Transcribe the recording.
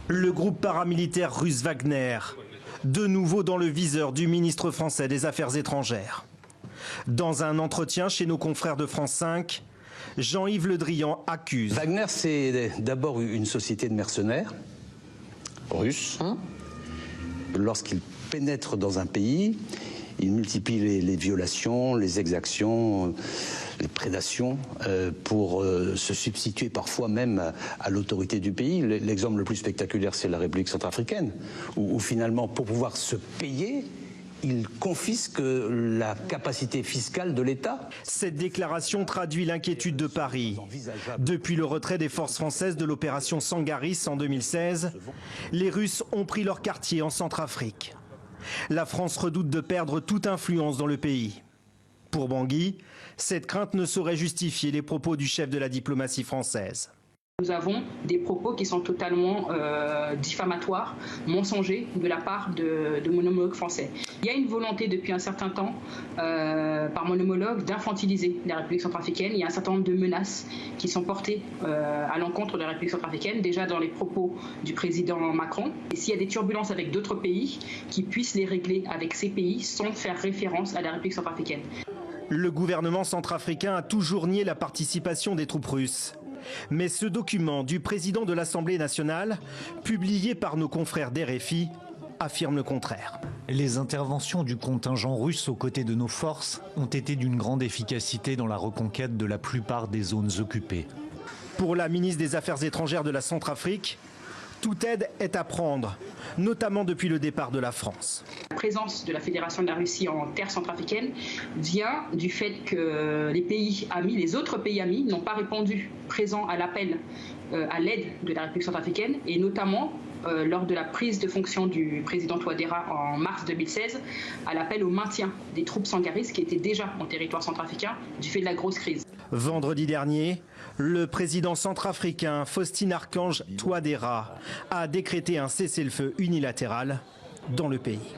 Le groupe paramilitaire russe Wagner, de nouveau dans le viseur du ministre français des Affaires étrangères. Dans un entretien chez nos confrères de France 5, Jean-Yves Le Drian accuse. Wagner, c'est d'abord une société de mercenaires russes. Lorsqu'ils pénètrent dans un pays, ils multiplient les violations, les exactions, les prédations pour se substituer parfois même à l'autorité du pays. L'exemple le plus spectaculaire, c'est la République centrafricaine, où finalement, pour pouvoir se payer, ils confisquent la capacité fiscale de l'État. Cette déclaration traduit l'inquiétude de Paris. Depuis le retrait des forces françaises de l'opération Sangaris en 2016, les Russes ont pris leur quartier en Centrafrique. La France redoute de perdre toute influence dans le pays. Pour Bangui, cette crainte ne saurait justifier les propos du chef de la diplomatie française. Nous avons des propos qui sont totalement diffamatoires, mensongers de la part de mon homologue français. Il y a une volonté depuis un certain temps par mon homologue d'infantiliser la République centrafricaine. Il y a un certain nombre de menaces qui sont portées à l'encontre de la République centrafricaine, déjà dans les propos du président Macron. Et s'il y a des turbulences avec d'autres pays, qui puissent les régler avec ces pays sans faire référence à la République centrafricaine. Le gouvernement centrafricain a toujours nié la participation des troupes russes. Mais ce document du président de l'Assemblée nationale, publié par nos confrères d'RFI, affirme le contraire. Les interventions du contingent russe aux côtés de nos forces ont été d'une grande efficacité dans la reconquête de la plupart des zones occupées. Pour la ministre des Affaires étrangères de la Centrafrique, toute aide est à prendre, notamment depuis le départ de la France. La présence de la Fédération de la Russie en terre centrafricaine vient du fait que les pays amis, les autres pays amis, n'ont pas répondu présent à l'appel à l'aide de la République centrafricaine, et notamment lors de la prise de fonction du président Touadéra en mars 2016, à l'appel au maintien des troupes sangaristes qui étaient déjà en territoire centrafricain du fait de la grosse crise. Vendredi dernier, le président centrafricain Faustin-Archange Touadéra a décrété un cessez-le-feu unilatéral dans le pays.